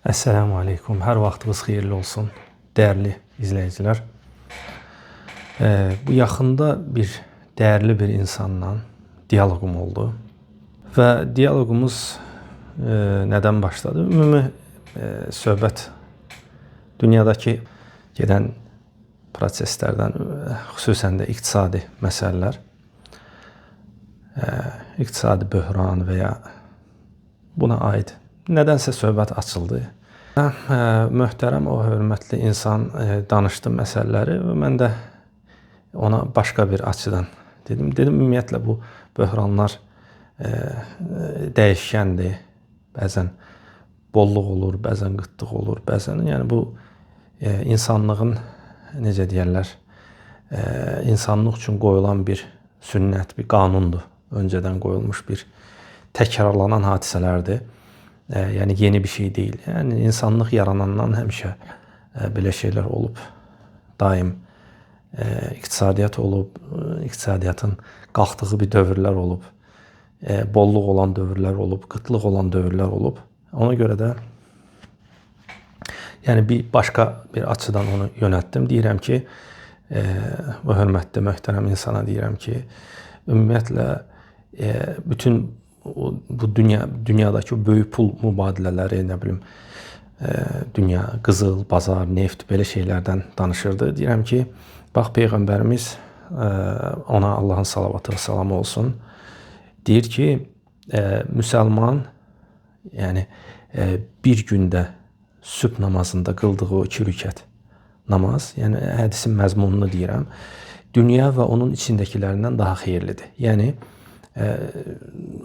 Esselamu Aleyküm. Hər vaxtınız xeyirli olsun, dəyərli izləyicilər. Bu yaxında dəyərli bir insanla diyaloqum oldu. Və diyaloqumuz nədən başladı? Ümumi söhbət dünyadakı gedən proseslərdən, xüsusən də iqtisadi məsələlər, iqtisadi böhran və ya buna aid nədənsə söhbət açıldı. Möhtərəm, o hörmətli insan danışdı məsələləri və mən də ona başqa bir açıdan dedim. Ümumiyyətlə bu böhranlar dəyişkəndir. Bəzən bolluq olur, bəzən qıtlıq olur, bəzən yəni bu insanlığın necə deyərlər, insanlıq üçün qoyulan bir sünnət, bir qanundur. Öncədən qoyulmuş bir təkrarlanan hadisələrdir. Yəni yeni bir şey deyil. Yəni insanlıq yaranandan həmişə belə şeylər olub. Daim iqtisadiyyat olub, iqtisadiyyatın qalxdığı bir dövrlər olub. Bolluq olan dövrlər olub, qıtlıq olan dövrlər olub. Ona görə də yəni başqa bir açıdan onu yönəltdim. Deyirəm ki, bu hörmətli, möhtərəm insana deyirəm ki, ümumiyyətlə bütün bu dünyadakı böyük pul mübadilələri, nə bilim, dünya, qızıl, bazar, neft, belə şeylərdən danışırdı. Deyirəm ki, bax, Peyğəmbərimiz, ona Allahın salavatı və salamı olsun, deyir ki, müsəlman, yəni bir gündə sübh namazında qıldığı o 2 rükət namaz, yəni hədisin məzmununu deyirəm, dünya və onun içindəkilərindən daha xeyirlidir. Yəni,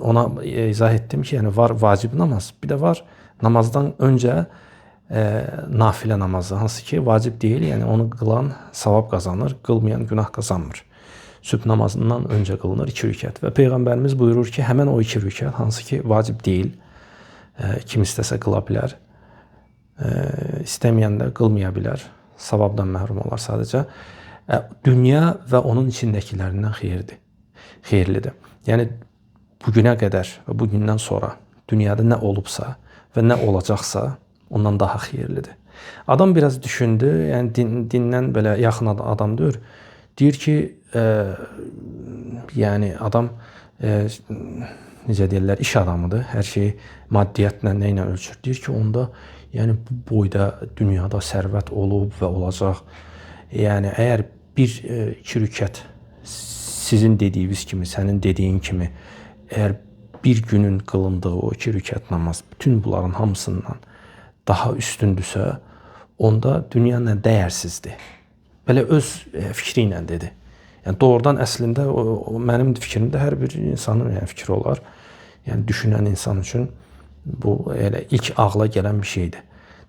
ona izah etdim ki, yəni var vacib namaz, bir də var namazdan öncə nafilə namazı, hansı ki vacib deyil, yəni onu qılan savab qazanır, qılmayan günah qazanmır. Sübh namazından öncə qılınır 2 rükət və Peyğəmbərimiz buyurur ki, həmən o 2 rükət, hansı ki vacib deyil, kim istəsə qıla bilər, istəməyən də qılmaya bilər, savabdan məhrum olar sadəcə, dünya və onun içindəkilərindən xeyirlidir. Yəni, bugünə qədər və bugündən sonra dünyada nə olubsa və nə olacaqsa ondan daha xeyirlidir. Adam biraz düşündü, yəni dindən belə yaxın adamdır. Deyir ki, yəni adam, necə deyirlər, iş adamıdır, hər şeyi maddiyyatla, nə ilə ölçür. Deyir ki, onda yəni bu boyda dünyada sərvət olub və olacaq. Yəni, əgər 1-2 rükət sizin dediyiniz kimi, sənin dediyin kimi, əgər bir günün qılındığı o 2 rükət namaz bütün bunların hamısından daha üstündürsə, onda dünya nə dəyərsizdir. Belə öz fikri ilə dedi. Yəni, doğrudan əslində mənim fikrimdə hər bir insanın fikri olar. Yəni, düşünən insan üçün bu elə ilk ağla gələn bir şeydir.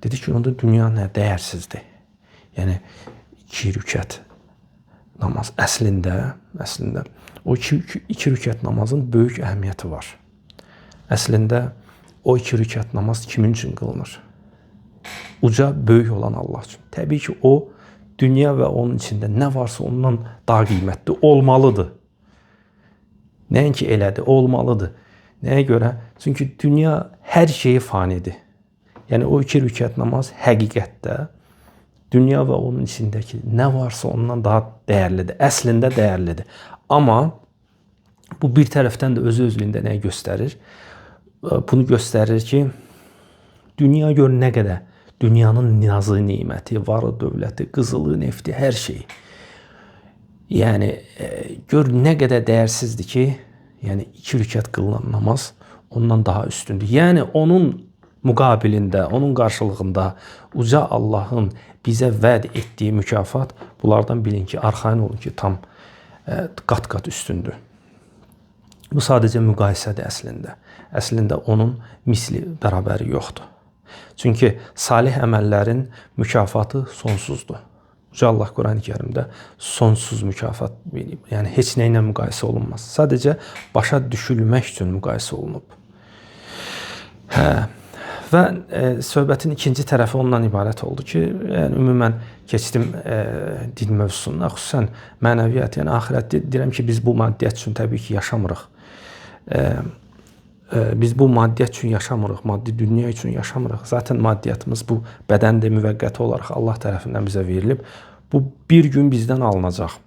Dedi ki, onda dünya nə dəyərsizdir. Yəni, 2 rükət namaz. Əslində o 2 rükət namazın böyük əhəmiyyəti var. Əslində o 2 rükət namaz kimin üçün qılınır? Uca, böyük olan Allah üçün. Təbii ki, o dünya və onun içində nə varsa ondan daha qiymətli olmalıdır. Nəinki elədir, olmalıdır. Nəyə görə? Çünki dünya hər şeyi fanidir. Yəni o 2 rükət namaz həqiqətdə dünya və onun içindəki nə varsa ondan daha dəyərlidir. Əslində dəyərlidir. Amma bu bir tərəfdən də özü-özlüyündə nəyi göstərir? Bunu göstərir ki, dünya gör nə qədər dünyanın nazı, niməti, varı, dövləti, qızılı, nefti, hər şeyi. Yəni, gör nə qədər dəyərsizdir ki, yəni 2 rükət qılınan namaz ondan daha üstündür. Yəni, onun müqabilində, onun qarşılığında uca Allahın bizə vəd etdiyi mükafat, bunlardan bilin ki, arxayın olun ki, tam qat-qat üstündür. Bu sadəcə müqayisədir əslində. Əslində onun misli, bərabəri yoxdur. Çünki salih əməllərin mükafatı sonsuzdur. Uca Allah Quran-ı Kərimdə sonsuz mükafat verib. Yəni, heç nə ilə müqayisə olunmaz. Sadəcə başa düşülmək üçün müqayisə olunub. Və söhbətin ikinci tərəfi ondan ibarət oldu ki, yəni ümumən keçdim din mövzusuna, xüsusən mənəviyyat, yəni axirət deyirəm ki, biz bu maddiyyat üçün təbii ki yaşamırıq. biz bu maddiyyat üçün yaşamırıq, maddi dünya üçün yaşamırıq. Zaten maddiyyatımız bu bədəndə müvəqqəti olaraq Allah tərəfindən bizə verilib. Bu bir gün bizdən alınacaq.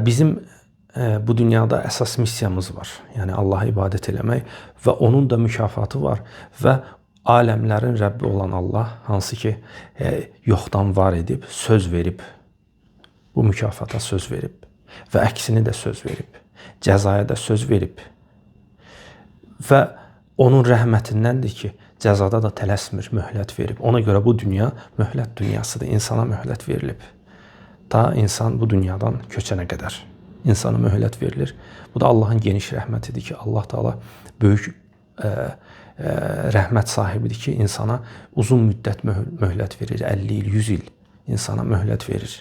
Bizim bu dünyada əsas missiyamız var. Yəni Allaha ibadət eləmək və onun da mükafatı var və aləmlərin Rəbbi olan Allah, hansı ki yoxdan var edib, söz verib, bu mükafata söz verib və əksini də söz verib, cəzaya da söz verib və onun rəhmətindəndir ki, cəzada da tələsmir, möhlət verib. Ona görə bu dünya möhlət dünyasıdır, insana möhlət verilib. Ta insan bu dünyadan köçənə qədər insana möhlət verilir. Bu da Allahın geniş rəhmətidir ki, Allah Taala böyük rəhmət sahibidir ki, insana uzun müddət möhlət verir, 50 il, 100 il insana möhlət verir.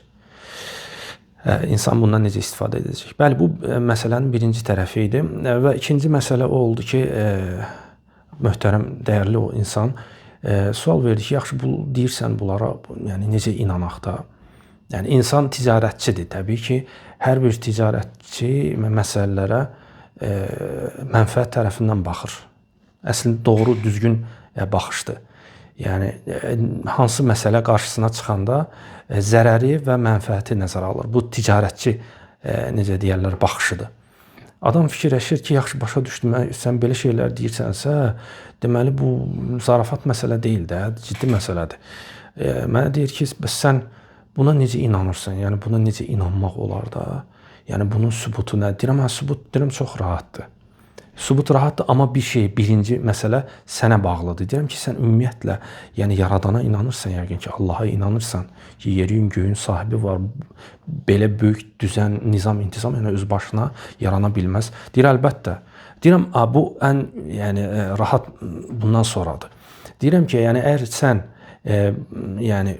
İnsan bundan necə istifadə edəcək? Bəli, bu məsələnin birinci tərəfi idi və ikinci məsələ o oldu ki, möhtərəm, dəyərli o insan sual verdi ki, yaxşı, bu deyirsən bunlara, yəni necə inanaq da? Yəni insan ticarətçidir, təbii ki, hər bir ticarətçi məsələlərə mənfəət tərəfindən baxır. Əslində doğru, düzgün baxışdır. Yəni hansı məsələ qarşısına çıxanda zərəri və mənfəəti nəzərə alır. Bu ticarətçi necə deyirlər, baxışıdır. Adam fikirləşir ki, yaxşı, başa düşdüm, sən belə şeylər deyirsənsə, deməli bu zarafat məsələ deyil də, ciddi məsələdir. Mənə deyir ki, sən buna necə inanırsan? Yəni buna necə inanmaq olar da? Yəni bunun sübutu nə? Deyirəm, sübut deyirəm çox rahatdır. Sübut rahatdır, amma birinci məsələ sənə bağlıdır. Deyirəm ki, sən ümumiyyətlə, yəni yaradana inanırsan, yəqin ki, Allaha inanırsan ki, yerin, göyün sahibi var. Belə böyük düzən, nizam, intizam yəni öz başına yarana bilməz. Deyir, əlbəttə. Deyirəm, bu ən rahat bundan sonradır. Deyirəm ki, yəni əgər sən yəni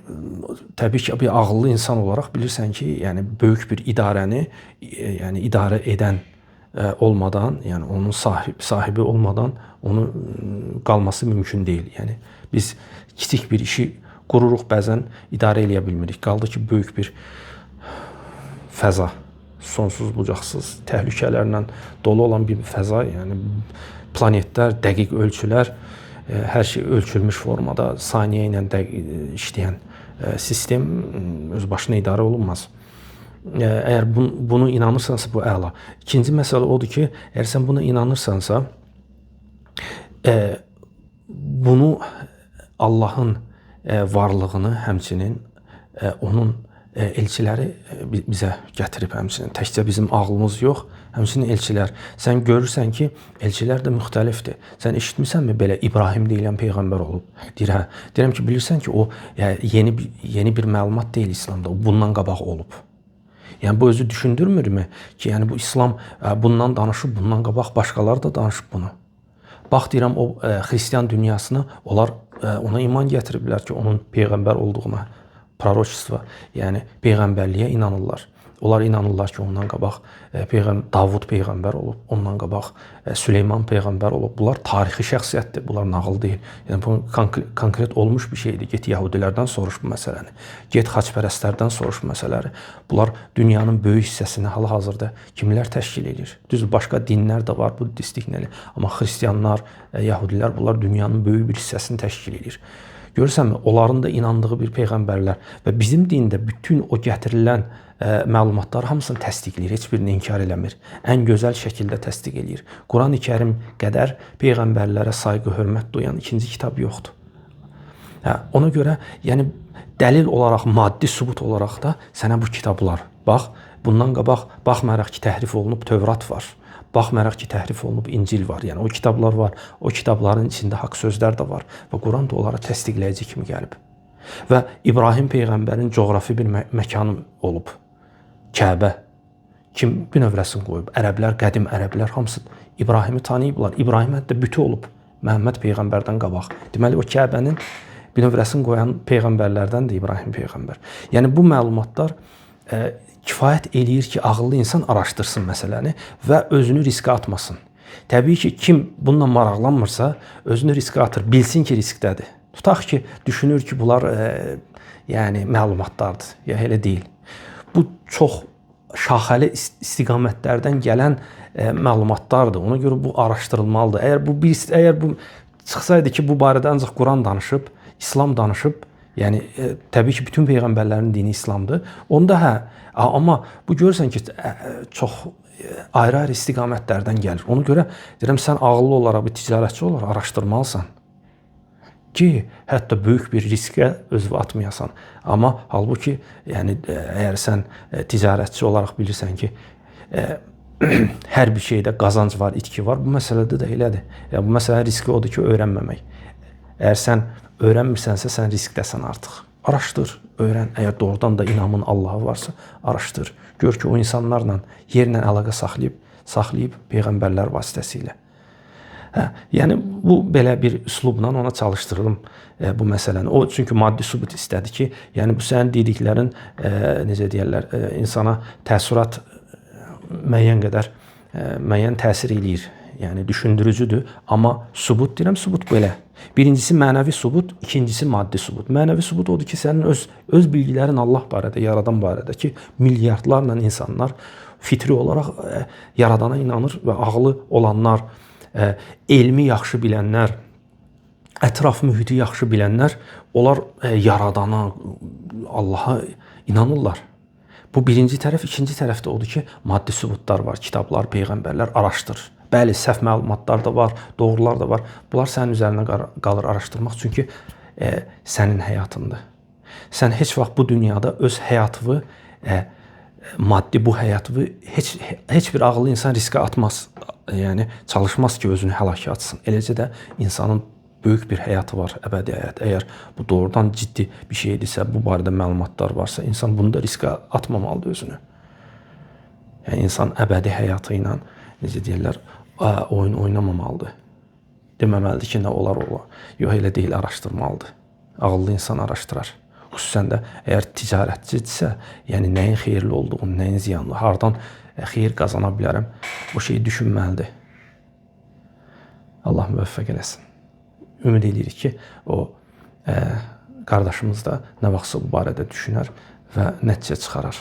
təbii ki, bir ağıllı insan olaraq bilirsən ki, yəni böyük bir idarəni yəni idarə edən olmadan, yəni onun sahibi olmadan onun qalması mümkün deyil. Yəni biz kiçik bir işi qururuq, bəzən idarə eləyə bilmirik. Qaldı ki, böyük bir fəza, sonsuz bucaqsız təhlükələrlə dolu olan bir fəza, yəni planetlər, dəqiq ölçülər, hər şey ölçülmüş formada, saniyə ilə işləyən sistem öz başına idarə olunmaz. Əgər bunu inanırsansa, bu əla. İkinci məsələ odur ki, əgər sən buna inanırsansa, bunu Allahın varlığını, həmçinin onun elçiləri bizə gətirib, həmçinin təkcə bizim ağlımız yox, həmçinin elçilər. Sən görürsən ki, elçilər də müxtəlifdir. Sən eşitmisənmi belə İbrahim deyilən peyğəmbər olub? Deyirəm ki, bilirsən ki, o yeni bir məlumat deyil İslamda, o bundan qabaq olub. Yəni bu özü düşündürmürmü ki, yəni bu İslam bundan danışıb, bundan qabaq başqaları da danışıb bunu. Bax, deyirəm, o xristian dünyasına onlar ona iman gətiriblər ki, onun peyğəmbər olduğuna, proroçistva, yəni peyğəmbərliyə inanırlar. Onlar inanırlar ki, ondan qabaq Davud peyğəmbər olub, ondan qabaq Süleyman peyğəmbər olub. Bunlar tarixi şəxsiyyətdir, bunlar nağıl deyil. Yəni bu konkret olmuş bir şeydir. Get Yahudilərdən soruş bu məsələni. Get xaçpərəstlərdən soruş bu məsələləri. Bunlar dünyanın böyük hissəsini hal-hazırda kimlər təşkil edir? Düz başqa dinlər də var, buddistlik nəli. Amma xristianlar, Yahudilər bunlar dünyanın böyük bir hissəsini təşkil edir. Görürsənmi, onların da inandığı bir peyğəmbərlər və bizim dində bütün o gətirilən məlumatlar hamısını təsdiqləyir, heç birini inkar eləmir. Ən gözəl şəkildə təsdiq eləyir. Quran-ı Kərim qədər peyğəmbərlərə sayğı, hörmət duyan ikinci kitab yoxdur. Ona görə, yəni dəlil olaraq, maddi sübut olaraq da sənə bu kitablar, bax, bundan qabaq baxmayaraq ki, təhrif olunub Tövrat var. Baxmayaraq ki, təhrif olunub İncil var. Yəni o kitablar var. O kitabların içində haqq sözlər də var və Quran da onlara təsdiqləyici kimi gəlib. Və İbrahim peyğəmbərin coğrafi bir məkanı olub. Kəbə. Kim bünövrəsini qoyub? Ərəblər, qədim ərəblər hamısı İbrahimi tanıyıblar. İbrahim hətta bütü olub Məhəmməd peyğəmbərdən qabaq. Deməli o Kəbənin bünövrəsini qoyan peyğəmbərlərdən də İbrahim peyğəmbər. Yəni bu məlumatlar kifayət eləyir ki, ağıllı insan araşdırsın məsələni və özünü riskə atmasın. Təbii ki, kim bununla maraqlanmırsa, özünü riskə atır, bilsin ki, riskdədir. Tutaq ki, düşünür ki, bunlar yəni məlumatlardır, ya elə deyil. Bu çox şaxəli istiqamətlərdən gələn məlumatlardır. Ona görə bu araşdırılmalıdır. Əgər bu çıxsaydı ki, bu barədə ancaq Quran danışıb, İslam danışıb, yəni təbii ki, bütün peyğəmbərlərin dini İslamdır. Onda hə, amma bu görürsən ki, çox ayrı-ayrı istiqamətlərdən gəlir. Ona görə deyirəm, sən ağıllı olaraq, bir ticarətçi olaraq araşdırmalısan ki, hətta böyük bir riskə özünü atmayasan. Amma halbuki, yəni əgər sən ticarətçi olaraq bilirsən ki, hər bir şeydə qazanc var, itki var, bu məsələdə də elədir. Yəni bu məsələnin riski odur ki, öyrənməmək. Əgər sən öyrənmirsənsə, sən riskdəsən artıq. Araşdır, öyrən. Əgər doğrudan da inamın Allah'a varsa, araşdır. Gör ki, o insanlarla yerlə əlaqə saxlayıb peyğəmbərlər vasitəsilə. Yəni bu belə bir üslubla ona çalışdırılım bu məsələni. O çünki maddi sübut istədi ki, yəni bu sənin dediklərin necə deyirlər, insana təəssürat müəyyən qədər müəyyən təsir eləyir. Yəni düşündürücüdür, amma sübut deyirəm, sübut belə. Birincisi mənəvi sübut, ikincisi maddi sübut. Mənəvi sübut odur ki, sənin öz bilgilərin Allah barədə, yaradan barədə ki, milyardlarla insanlar fitri olaraq yaradana inanır və ağlı olanlar, elmi yaxşı bilənlər, ətraf mühiti yaxşı bilənlər, onlar yaradana, Allaha inanırlar. Bu birinci tərəf, ikinci tərəfdə odur ki, maddi sübutlar var, kitablar, peyğəmbərlər, araşdır. Bəli, səhv məlumatlar da var, doğrular da var. Bunlar sənin üzərinə qalır araşdırmaq, çünki sənin həyatındır. Sən heç vaxt bu dünyada öz həyatını, maddi bu həyatını heç bir ağıllı insan riskə atmaz. Yəni çalışmaz ki, özünü həlakə atsın. Eləcə də insanın böyük bir həyatı var, əbədi həyat. Əgər bu doğrudan ciddi bir şeydirsə, bu barədə məlumatlar varsa, insan bunu da riskə atmamalıdır özünü. Yəni insan əbədi həyatı ilə, necə deyirlər, oyun oynamamalıdır. Deməməlidir ki, nə olar. Yox, elə deyil, araşdırmalıdır. Ağıllı insan araşdırar. Xüsusən də əgər ticarətçidirsə, yəni nəyin xeyirli olduğunu, nəyin ziyanlı, hardan xeyir qazana bilərəm, o şeyi düşünməlidir. Allah müvəffəq eləsin. Ümid edirik ki, o qardaşımız da nə vaxtsa bu barədə düşünər və nəticə çıxarar.